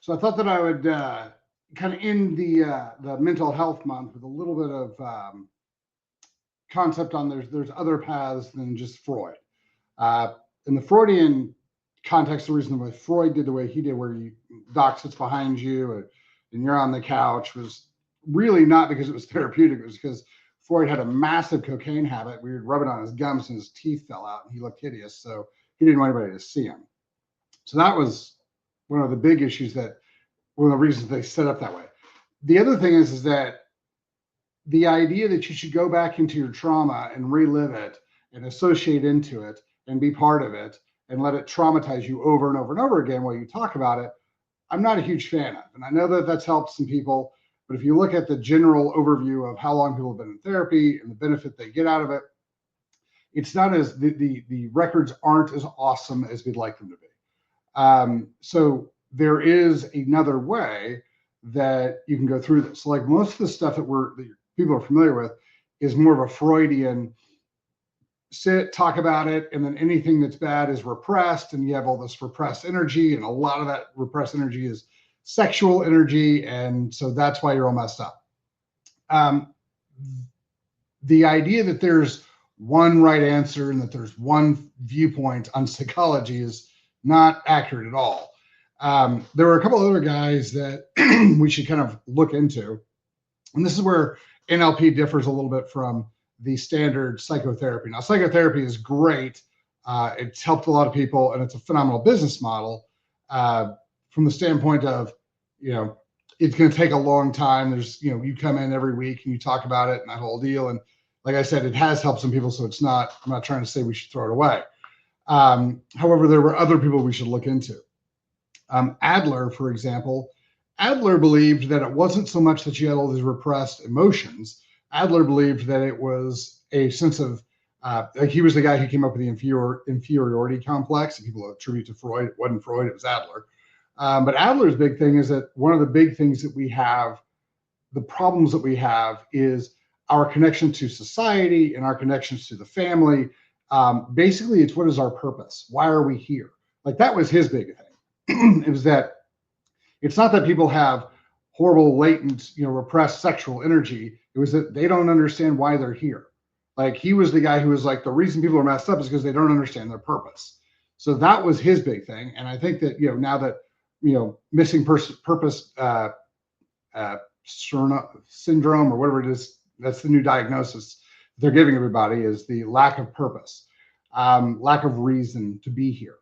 So I thought that I would kind of end the mental health month with a little bit of concept on there's other paths than just Freud. Uh, in the Freudian context, the reason why Freud did the way he did, where doc sits behind you and you're on the couch, was really not because it was therapeutic. It was because Freud had a massive cocaine habit. We would rub it on his gums and his teeth fell out and he looked hideous. So he didn't want anybody to see him. So that was one of the big issues, that one of the reasons they set up that way. The other thing is that the idea that you should go back into your trauma and relive it and associate into it and be part of it and let it traumatize you over and over and over again while you talk about it, I'm not a huge fan of. And I know that that's helped some people, but if you look at the general overview of how long people have been in therapy and the benefit they get out of it, it's not as the records aren't as awesome as we'd like them to be. So there is another way that you can go through this. Like most of the stuff that people are familiar with is more of a Freudian sit, talk about it, and then anything that's bad is repressed, and you have all this repressed energy, and a lot of that repressed energy is sexual energy, and so that's why you're all messed up. The idea that there's one right answer and that there's one viewpoint on psychology is not accurate at all. There were a couple other guys that we should kind of look into, and this is where NLP differs a little bit from the standard psychotherapy. Now, psychotherapy is great. It's helped a lot of people, and it's a phenomenal business model from the standpoint of, it's going to take a long time. There's, you come in every week and you talk about it and that whole deal. And like I said, it has helped some people, so I'm not trying to say we should throw it away. However, there were other people we should look into. Adler, for example, Adler believed that it wasn't so much that you had all these repressed emotions. Adler believed that it was a sense of, like he was the guy who came up with the inferiority complex that people attribute to Freud. It wasn't Freud, it was Adler. But Adler's big thing is that one of the big things that we have, the problems that we have, is our connection to society and our connections to the family. Basically, it's what is our purpose? Why are we here? Like that was his big thing. It was that it's not that people have horrible, latent, repressed sexual energy. It was that they don't understand why they're here. Like he was the guy who was like, the reason people are messed up is because they don't understand their purpose. So that was his big thing. And I think that, now that, missing purpose syndrome or whatever it is, that's the new diagnosis they're giving everybody, is the lack of purpose, lack of reason to be here.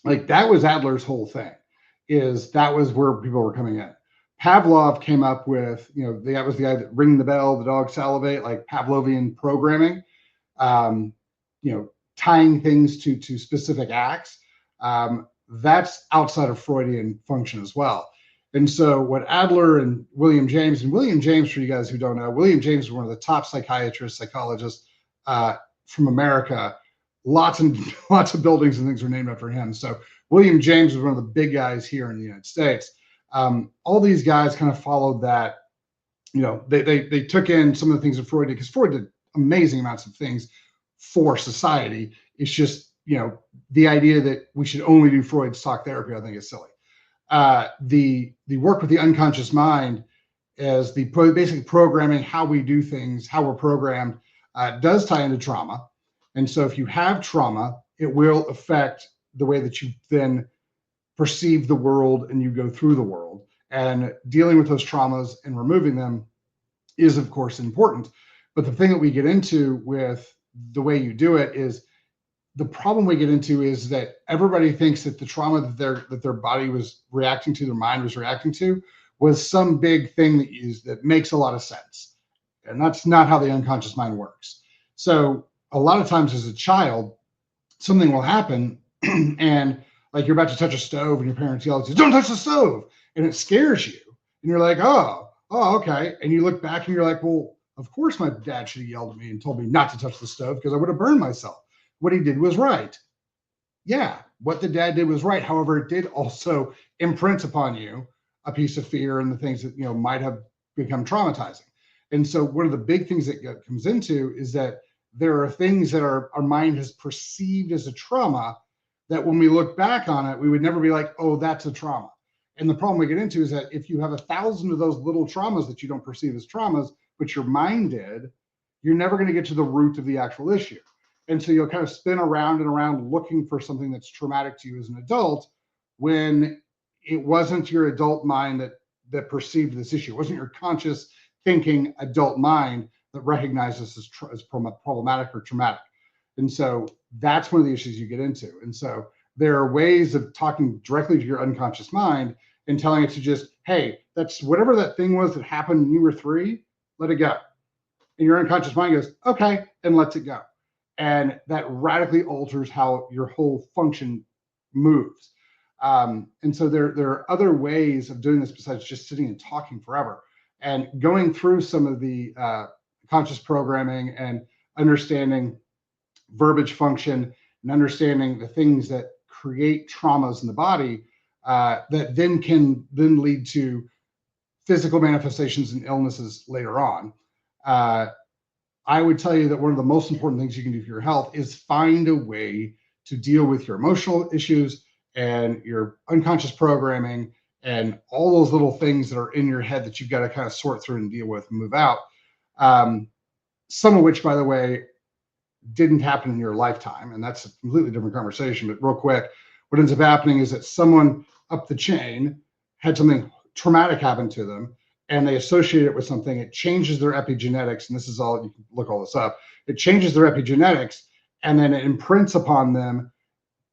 Like that was Adler's whole thing, that was where people were coming in. Pavlov came up with, that was the guy that ring the bell, the dog salivate, like Pavlovian programming, tying things to specific acts. That's outside of Freudian function as well. And so what Adler and William James, for you guys who don't know, William James was one of the top psychiatrists, psychologists from America. Lots of buildings and things were named after him. So William James was one of the big guys here in the United States. All these guys kind of followed that, they took in some of the things that Freud did, because Freud did amazing amounts of things for society. It's just, the idea that we should only do Freud's talk therapy, I think is silly. The work with the unconscious mind as the basic programming, how we do things, how we're programmed, does tie into trauma. And so if you have trauma, it will affect the way that you then perceive the world and you go through the world. And dealing with those traumas and removing them is, of course, important. But the thing that we get into with the way you do it is, the problem we get into is that everybody thinks that the trauma that their body was reacting to, their mind was reacting to, was some big thing that makes a lot of sense. And that's not how the unconscious mind works. So a lot of times as a child, something will happen and like you're about to touch a stove and your parents yell at you, "Don't touch the stove." And it scares you. And you're like, oh, okay. And you look back and you're like, well, of course my dad should have yelled at me and told me not to touch the stove because I would have burned myself. What he did was right. Yeah, what the dad did was right. However, it did also imprint upon you a piece of fear and the things that, might have become traumatizing. And so one of the big things that comes into is that there are things that our mind has perceived as a trauma that when we look back on it, we would never be like, oh, that's a trauma. And the problem we get into is that if you have 1,000 of those little traumas that you don't perceive as traumas, but your mind did, you're never going to get to the root of the actual issue. And so you'll kind of spin around and around looking for something that's traumatic to you as an adult when it wasn't your adult mind that perceived this issue. It wasn't your conscious thinking adult mind that recognized this as problematic or traumatic. And so that's one of the issues you get into. And so there are ways of talking directly to your unconscious mind and telling it to just, hey, that's whatever that thing was that happened when you were 3, let it go. And your unconscious mind goes, okay, and lets it go. And that radically alters how your whole function moves. And so there are other ways of doing this besides just sitting and talking forever. And going through some of the conscious programming and understanding verbiage function and understanding the things that create traumas in the body that then can lead to physical manifestations and illnesses later on. I would tell you that one of the most important things you can do for your health is find a way to deal with your emotional issues and your unconscious programming and all those little things that are in your head that you've got to kind of sort through and deal with and move out. Some of which, by the way, didn't happen in your lifetime. And that's a completely different conversation. But real quick, what ends up happening is that someone up the chain had something traumatic happen to them, and they associate it with something. It changes their epigenetics. And this is all, you can look all this up. It changes their epigenetics, and then it imprints upon them.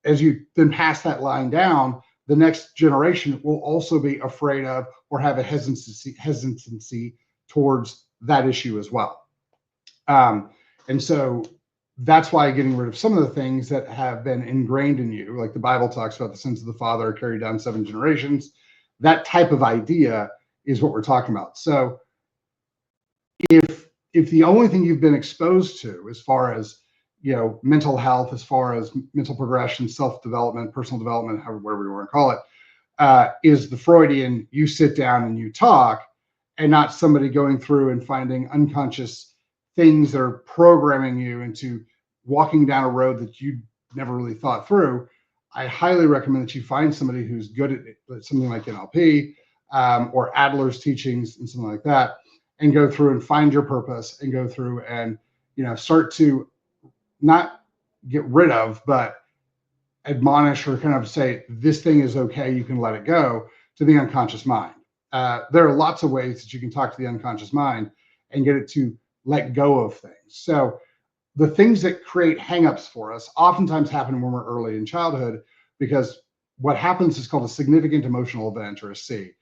As you then pass that line down, the next generation will also be afraid of or have a hesitancy towards that issue as well. And so that's why getting rid of some of the things that have been ingrained in you, like the Bible talks about the sins of the father carried down 7 generations, that type of idea is what we're talking about. So if the only thing you've been exposed to as far as, you know, mental health, as far as mental progression, self-development, personal development, whatever you want to call it, is the Freudian, you sit down and you talk, and not somebody going through and finding unconscious things that are programming you into walking down a road that you never really thought through, I highly recommend that you find somebody who's good at it, something like NLP or Adler's teachings and something like that, and go through and find your purpose and go through and, you know, start to not get rid of, but admonish or kind of say, this thing is okay, you can let it go, to the unconscious mind. There are lots of ways that you can talk to the unconscious mind and get it to let go of things. So the things that create hangups for us oftentimes happen when we're early in childhood, because what happens is called a significant emotional event, or a C.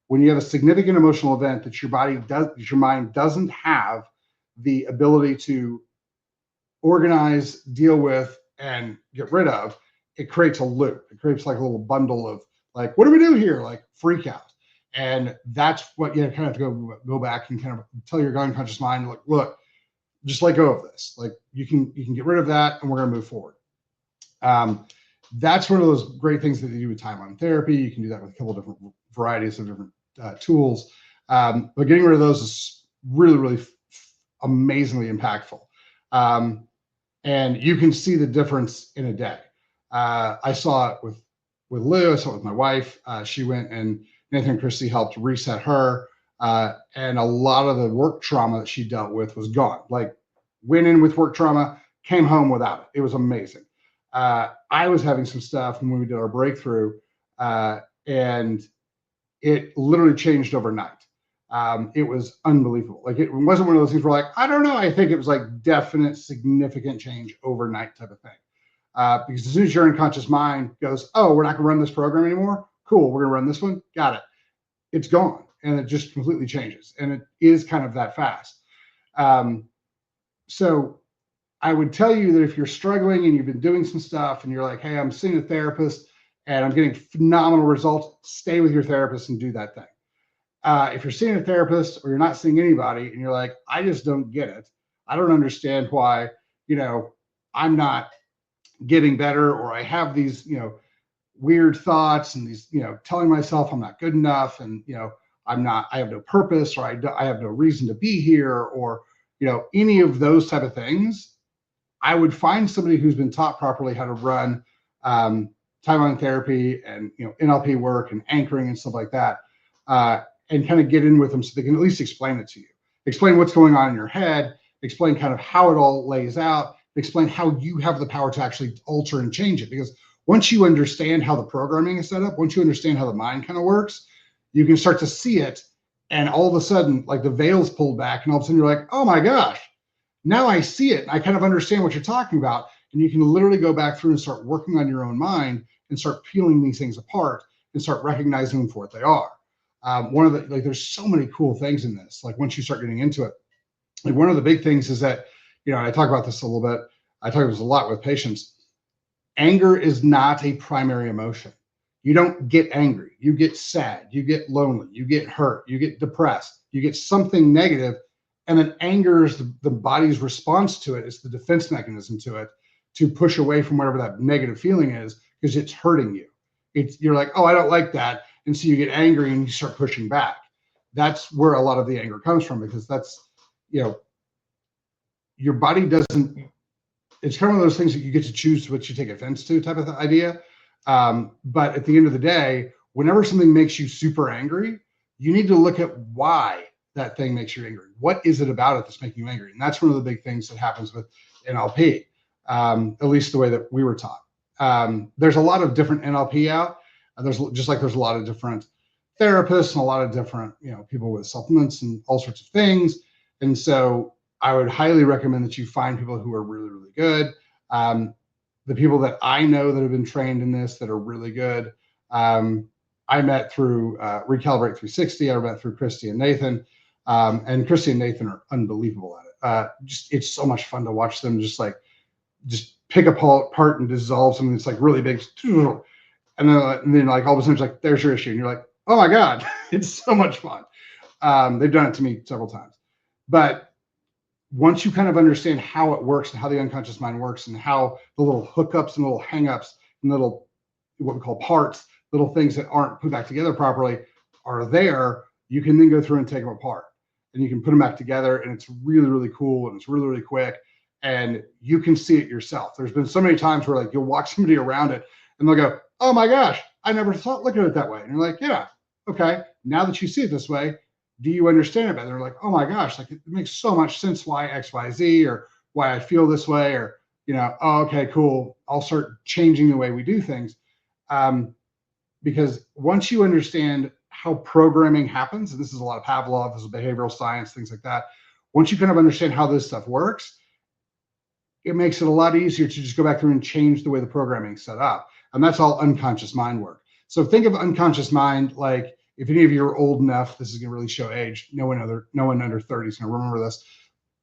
When you have a significant emotional event that your mind doesn't have the ability to organize, deal with, and get rid of, it creates a loop. It creates like a little bundle of like, what do we do here? Like freak out. And that's what you kind of have to go back and kind of tell your unconscious mind, like, look, just let go of this. Like you can get rid of that, and we're going to move forward. That's one of those great things that you do with timeline therapy. You can do that with a couple of different varieties of different tools. But getting rid of those is really, really amazingly impactful. And you can see the difference in a day. I saw it with Lou. I saw it with my wife. She went, and Nathan and Christy helped reset her. And a lot of the work trauma that she dealt with was gone. Like went in with work trauma, came home without it. It was amazing. I was having some stuff when we did our breakthrough, and it literally changed overnight. It was unbelievable. Like it wasn't one of those things where like, I don't know. I think it was like definite, significant change overnight type of thing. Because as soon as your unconscious mind goes, oh, we're not going to run this program anymore. Cool. We're going to run this one. Got it. It's gone. And it just completely changes. And it is kind of that fast. So I would tell you that if you're struggling and you've been doing some stuff and you're like, hey, I'm seeing a therapist and I'm getting phenomenal results, stay with your therapist and do that thing. If you're seeing a therapist or you're not seeing anybody and you're like, I just don't get it. I don't understand why, I'm not getting better, or I have these, weird thoughts and these, telling myself I'm not good enough, and, I have no purpose, or I have no reason to be here, or, any of those type of things. I would find somebody who's been taught properly how to run timeline therapy and NLP work and anchoring and stuff like that, and kind of get in with them so they can at least explain it to you, explain what's going on in your head, explain kind of how it all lays out, explain how you have the power to actually alter and change it. Because once you understand how the programming is set up, once you understand how the mind kind of works, you can start to see it. And all of a sudden, like the veil's pulled back, and all of a sudden you're like, oh my gosh, now I see it. I kind of understand what you're talking about. And you can literally go back through and start working on your own mind and start peeling these things apart and start recognizing them for what they are. There's so many cool things in this. Like once you start getting into it, like one of the big things is that, I talk about this a little bit. I talk about this a lot with patients. Anger is not a primary emotion. You don't get angry. You get sad. You get lonely. You get hurt. You get depressed. You get something negative. And then anger is the body's response to it. It's the defense mechanism to it, to push away from whatever that negative feeling is, because it's hurting you. You're like, oh, I don't like that. And so you get angry and you start pushing back. That's where a lot of the anger comes from, because that's, your body doesn't, it's kind of one of those things that you get to choose what you take offense to type of idea. But at the end of the day, whenever something makes you super angry, you need to look at why that thing makes you angry. What is it about it that's making you angry? And that's one of the big things that happens with NLP, at least the way that we were taught. There's a lot of different NLP out. There's a lot of different therapists and a lot of different, people with supplements and all sorts of things. And so I would highly recommend that you find people who are really, really good. The people that I know that have been trained in this that are really good, I met through Recalibrate 360. I met through Christy and Nathan, and Christy and Nathan are unbelievable at it. It's so much fun to watch them just pick apart and dissolve something that's like really big, and then like all of a sudden it's like, there's your issue, and you're like, oh my god, it's so much fun. They've done it to me several times. But once you kind of understand how it works and how the unconscious mind works and how the little hookups and little hangups and little, what we call parts, little things that aren't put back together properly are there, you can then go through and take them apart and you can put them back together, and it's really, really cool, and it's really, really quick, and you can see it yourself. There's been so many times where like you'll walk somebody around it and they'll go, oh my gosh, I never thought look at it that way. And you're like, yeah, okay, now that you see it this way, do you understand it better? They're like, oh my gosh, like it makes so much sense why X, Y, Z, or why I feel this way, or, oh, okay, cool. I'll start changing the way we do things. Because once you understand how programming happens, and this is a lot of Pavlov, this is behavioral science, things like that. Once you kind of understand how this stuff works, it makes it a lot easier to just go back through and change the way the programming is set up. And that's all unconscious mind work. So think of unconscious mind like, if any of you are old enough, this is going to really show age. No one under 30 is going to remember this.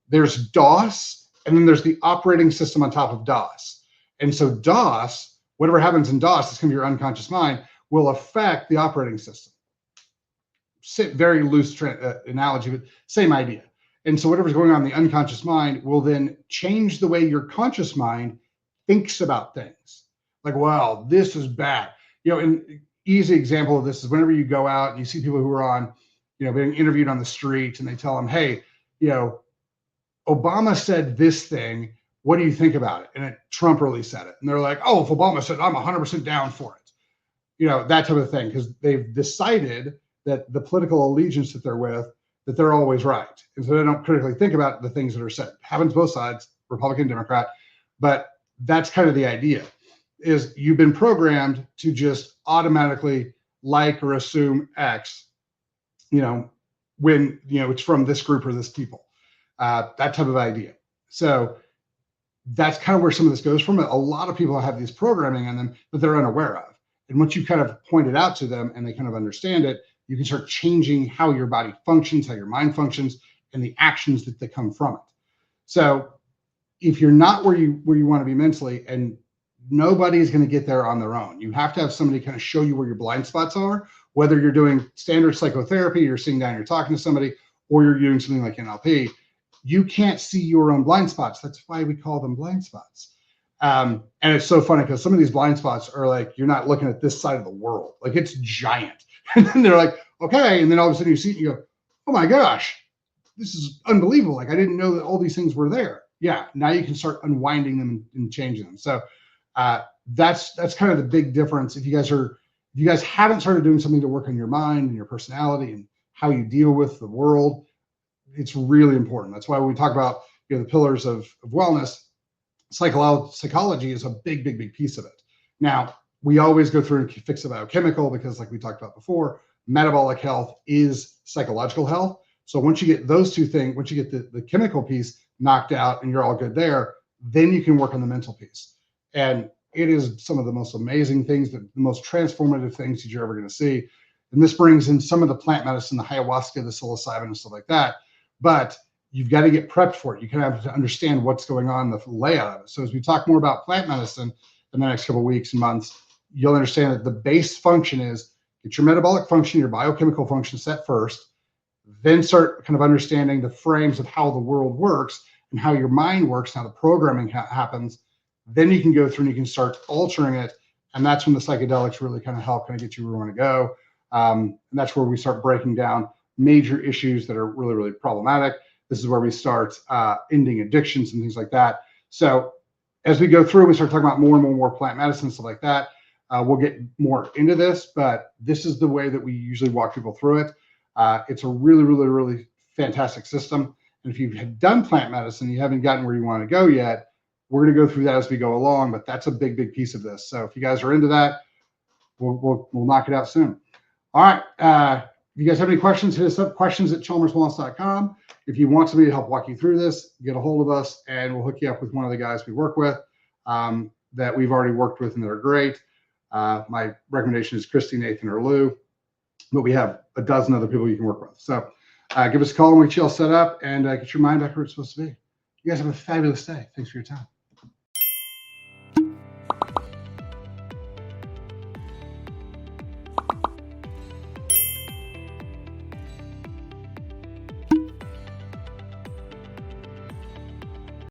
There's DOS, and then there's the operating system on top of DOS. And so DOS, whatever happens in DOS, it's going to be your unconscious mind, will affect the operating system. Very loose analogy, but same idea. And so whatever's going on in the unconscious mind will then change the way your conscious mind thinks about things. Like, well, this is bad. And easy example of this is whenever you go out and you see people who are on, being interviewed on the street, and they tell them, hey, Obama said this thing. What do you think about it? And Trump really said it. And they're like, oh, if Obama said, I'm 100% down for it. That type of thing, because they've decided that the political allegiance that they're with, that they're always right. And so they don't critically think about the things that are said. Happens both sides, Republican, Democrat. But that's kind of the idea, is you've been programmed to just automatically like or assume X, when, it's from this group or this people, that type of idea. So that's kind of where some of this goes from. A lot of people have these programming on them that they're unaware of. And once you kind of point it out to them and they kind of understand it, you can start changing how your body functions, how your mind functions, and the actions that come from it. So if you're not where you want to be mentally, and nobody is going to get there on their own, you have to have somebody kind of show you where your blind spots are, whether you're doing standard psychotherapy, you're sitting down, you're talking to somebody, or you're doing something like NLP. You can't see your own blind spots. That's why we call them blind spots. And it's so funny because some of these blind spots are like, you're not looking at this side of the world. Like, it's giant. And then they're like, okay. And then all of a sudden you see it and you go, oh my gosh, this is unbelievable. Like, I didn't know that all these things were there. Yeah. Now you can start unwinding them and changing them. So that's kind of the big difference. If you guys haven't started doing something to work on your mind and your personality and how you deal with the world, it's really important. That's why when we talk about the pillars of wellness, psychology is a big piece of it. Now, we always go through and fix the biochemical because, like we talked about before, metabolic health is psychological health. So once you get those two things, once you get the chemical piece knocked out and you're all good there, then you can work on the mental piece. And it is some of the most amazing things, the most transformative things that you're ever going to see. And this brings in some of the plant medicine, the ayahuasca, the psilocybin, and stuff like that. But you've got to get prepped for it. You kind of have to understand what's going on, the layout of it. So as we talk more about plant medicine in the next couple of weeks and months, you'll understand that the base function is get your metabolic function, your biochemical function set first, then start kind of understanding the frames of how the world works and how your mind works, how the programming happens. Then you can go through and you can start altering it. And that's when the psychedelics really kind of help kind of get you where you want to go. And that's where we start breaking down major issues that are really problematic. This is where we start ending addictions and things like that. So as we go through, we start talking about more and more plant medicine, stuff like that. We'll get more into this, but this is the way that we usually walk people through it. It's a really fantastic system. And if you've done plant medicine, you haven't gotten where you want to go yet, we're going to go through that as we go along, but that's a big piece of this. So if you guys are into that, we'll knock it out soon. All right. If you guys have any questions, hit us up, questions@chalmerswellness.com. If you want somebody to help walk you through this, get a hold of us and we'll hook you up with one of the guys we work with that we've already worked with and that are great. My recommendation is Christy, Nathan, or Lou, but we have a dozen other people you can work with. So give us a call and we'll get you all set up and get your mind back where it's supposed to be. You guys have a fabulous day. Thanks for your time.